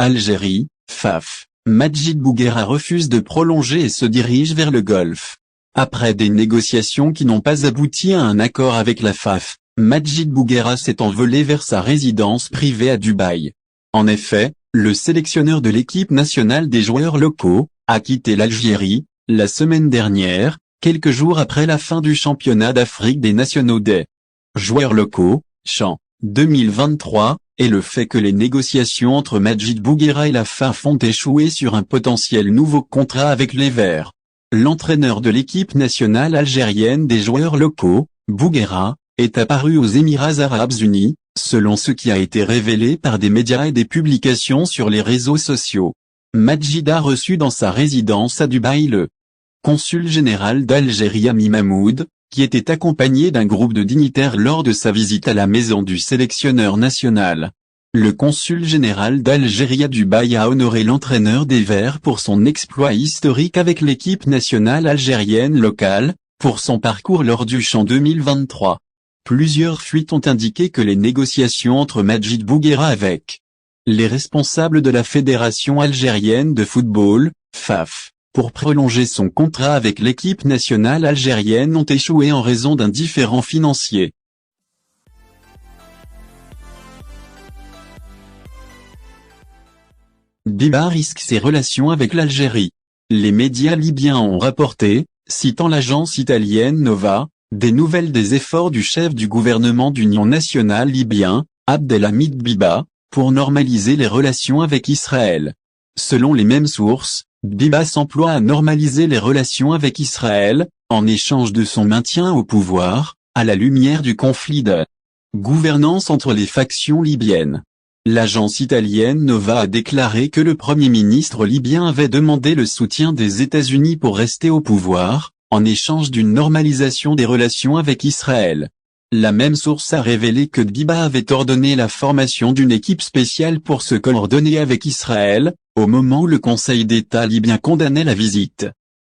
Algérie, FAF, Majid Bouguera refuse de prolonger et se dirige vers le Golfe. Après des négociations qui n'ont pas abouti à un accord avec la FAF, Majid Bouguera s'est envolé vers sa résidence privée à Dubaï. En effet, le sélectionneur de l'équipe nationale des joueurs locaux a quitté l'Algérie la semaine dernière, quelques jours après la fin du championnat d'Afrique des nationaux des joueurs locaux, CHAN 2023, et le fait que les négociations entre Majid Bouguera et la FAF ont échoué sur un potentiel nouveau contrat avec les Verts. L'entraîneur de l'équipe nationale algérienne des joueurs locaux, Bouguera, est apparu aux Émirats Arabes Unis, selon ce qui a été révélé par des médias et des publications sur les réseaux sociaux. Majid a reçu dans sa résidence à Dubaï le consul général d'Algérie Ami Mahmoud, qui était accompagné d'un groupe de dignitaires lors de sa visite à la maison du sélectionneur national. Le consul général d'Algérie à Dubaï a honoré l'entraîneur des Verts pour son exploit historique avec l'équipe nationale algérienne locale, pour son parcours lors du CHAN 2023. Plusieurs fuites ont indiqué que les négociations entre Majid Bouguera avec les responsables de la Fédération algérienne de football, FAF, pour prolonger son contrat avec l'équipe nationale algérienne ont échoué en raison d'un différend financier. Biba risque ses relations avec l'Algérie. Les médias libyens ont rapporté, citant l'agence italienne Nova, des nouvelles des efforts du chef du gouvernement d'union nationale libyen, Abdelhamid Biba, pour normaliser les relations avec Israël. Selon les mêmes sources, Biba s'emploie à normaliser les relations avec Israël, en échange de son maintien au pouvoir, à la lumière du conflit de gouvernance entre les factions libyennes. L'agence italienne Nova a déclaré que le Premier ministre libyen avait demandé le soutien des États-Unis pour rester au pouvoir, en échange d'une normalisation des relations avec Israël. La même source a révélé que Biba avait ordonné la formation d'une équipe spéciale pour se coordonner avec Israël, au moment où le Conseil d'État libyen condamnait la visite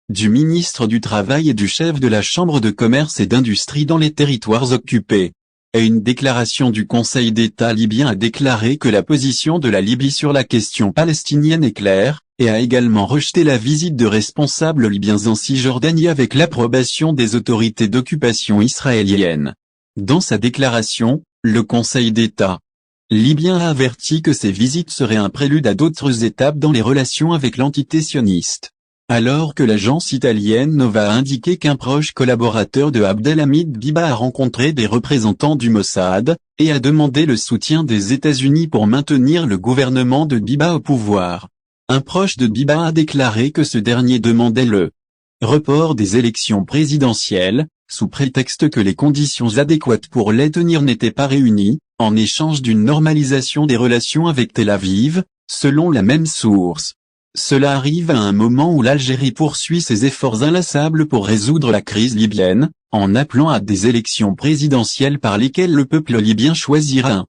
du ministre du Travail et du chef de la Chambre de commerce et d'industrie dans les territoires occupés. Et une déclaration du Conseil d'État libyen a déclaré que la position de la Libye sur la question palestinienne est claire, et a également rejeté la visite de responsables libyens en Cisjordanie avec l'approbation des autorités d'occupation israéliennes. Dans sa déclaration, le Conseil d'État libyen a averti que ces visites seraient un prélude à d'autres étapes dans les relations avec l'entité sioniste. Alors que l'agence italienne Nova a indiqué qu'un proche collaborateur de Abdelhamid Biba a rencontré des représentants du Mossad, et a demandé le soutien des États-Unis pour maintenir le gouvernement de Biba au pouvoir. Un proche de Biba a déclaré que ce dernier demandait le report des élections présidentielles, sous prétexte que les conditions adéquates pour les tenir n'étaient pas réunies, en échange d'une normalisation des relations avec Tel Aviv, selon la même source. Cela arrive à un moment où l'Algérie poursuit ses efforts inlassables pour résoudre la crise libyenne, en appelant à des élections présidentielles par lesquelles le peuple libyen choisira un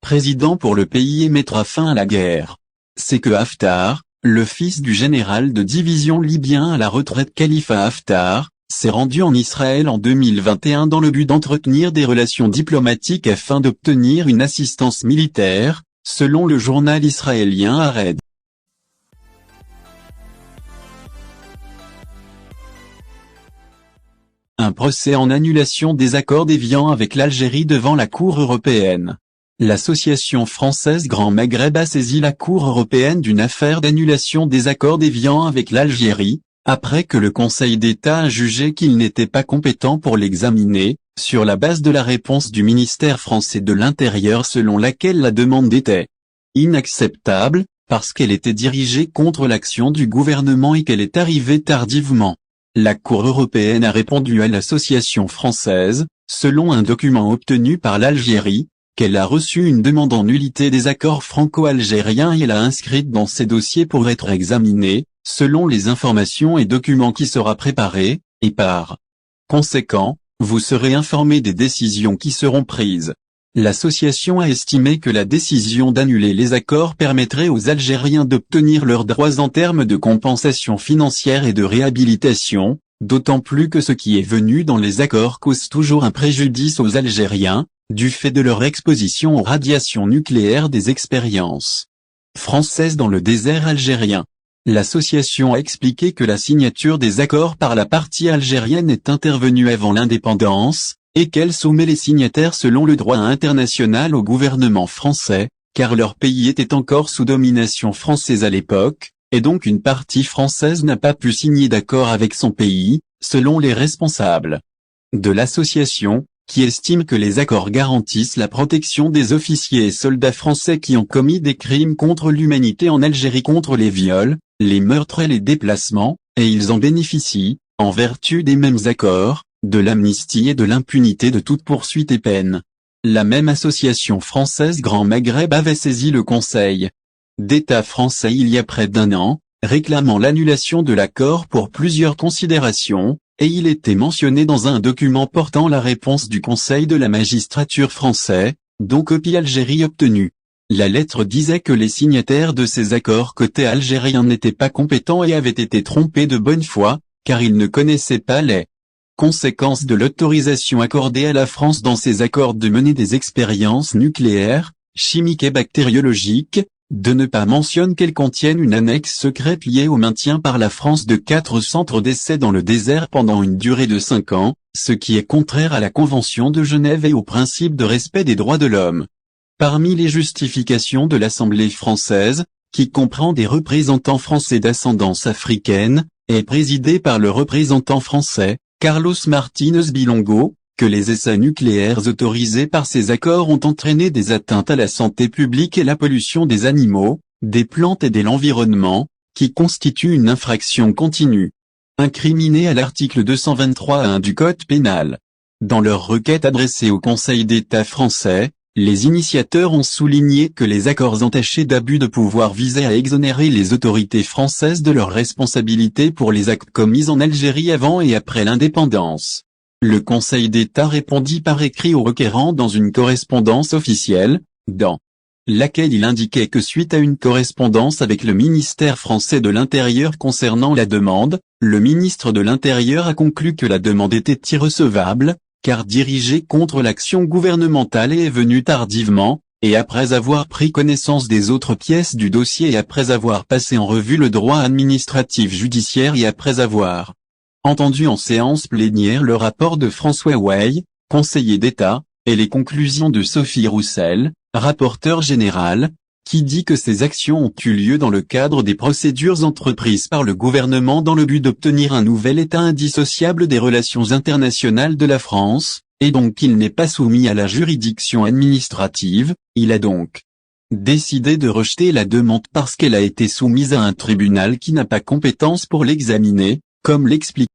président pour le pays et mettra fin à la guerre. C'est que Haftar, le fils du général de division libyen à la retraite Khalifa Haftar, s'est rendu en Israël en 2021 dans le but d'entretenir des relations diplomatiques afin d'obtenir une assistance militaire, selon le journal israélien Haaretz. Un procès en annulation des accords d'Évian avec l'Algérie devant la Cour européenne. L'association française Grand Maghreb a saisi la Cour européenne d'une affaire d'annulation des accords d'Évian avec l'Algérie, après que le Conseil d'État a jugé qu'il n'était pas compétent pour l'examiner, sur la base de la réponse du ministère français de l'Intérieur selon laquelle la demande était inacceptable, parce qu'elle était dirigée contre l'action du gouvernement et qu'elle est arrivée tardivement. La Cour européenne a répondu à l'association française, selon un document obtenu par l'Algérie, qu'elle a reçu une demande en nullité des accords franco-algériens et l'a inscrite dans ses dossiers pour être examinée, selon les informations et documents qui sera préparés, et par conséquent, vous serez informé des décisions qui seront prises. L'association a estimé que la décision d'annuler les accords permettrait aux Algériens d'obtenir leurs droits en termes de compensation financière et de réhabilitation, d'autant plus que ce qui est venu dans les accords cause toujours un préjudice aux Algériens, du fait de leur exposition aux radiations nucléaires des expériences française dans le désert algérien. L'association a expliqué que la signature des accords par la partie algérienne est intervenue avant l'indépendance, et qu'elle soumet les signataires selon le droit international au gouvernement français, car leur pays était encore sous domination française à l'époque, et donc une partie française n'a pas pu signer d'accord avec son pays, selon les responsables de l'association, qui estime que les accords garantissent la protection des officiers et soldats français qui ont commis des crimes contre l'humanité en Algérie contre les viols, les meurtres et les déplacements, et ils en bénéficient, en vertu des mêmes accords, de l'amnistie et de l'impunité de toute poursuite et peine. La même association française Grand Maghreb avait saisi le Conseil d'État français il y a près d'un an, réclamant l'annulation de l'accord pour plusieurs considérations, et il était mentionné dans un document portant la réponse du Conseil de la magistrature français, dont copie Algérie obtenue. La lettre disait que les signataires de ces accords côté algérien n'étaient pas compétents et avaient été trompés de bonne foi, car ils ne connaissaient pas les conséquences de l'autorisation accordée à la France dans ces accords de mener des expériences nucléaires, chimiques et bactériologiques, de ne pas mentionner qu'elles contiennent une annexe secrète liée au maintien par la France de 4 centres d'essai dans le désert pendant une durée de 5 ans, ce qui est contraire à la Convention de Genève et au principe de respect des droits de l'homme. Parmi les justifications de l'Assemblée française, qui comprend des représentants français d'ascendance africaine, est présidée par le représentant français, Carlos Martínez Bilongo, que les essais nucléaires autorisés par ces accords ont entraîné des atteintes à la santé publique et la pollution des animaux, des plantes et de l'environnement, qui constituent une infraction continue, incriminée à l'article 223-1 du Code pénal. Dans leur requête adressée au Conseil d'État français, les initiateurs ont souligné que les accords entachés d'abus de pouvoir visaient à exonérer les autorités françaises de leurs responsabilités pour les actes commis en Algérie avant et après l'indépendance. Le Conseil d'État répondit par écrit aux requérants dans une correspondance officielle, dans laquelle il indiquait que suite à une correspondance avec le ministère français de l'Intérieur concernant la demande, le ministre de l'Intérieur a conclu que la demande était irrecevable, car dirigée contre l'action gouvernementale et est venue tardivement, et après avoir pris connaissance des autres pièces du dossier et après avoir passé en revue le droit administratif judiciaire et après avoir entendu en séance plénière le rapport de François Weil, conseiller d'État, et les conclusions de Sophie Roussel, rapporteur général, qui dit que ces actions ont eu lieu dans le cadre des procédures entreprises par le gouvernement dans le but d'obtenir un nouvel état indissociable des relations internationales de la France, et donc qu'il n'est pas soumis à la juridiction administrative, il a donc décidé de rejeter la demande parce qu'elle a été soumise à un tribunal qui n'a pas compétence pour l'examiner, comme l'explique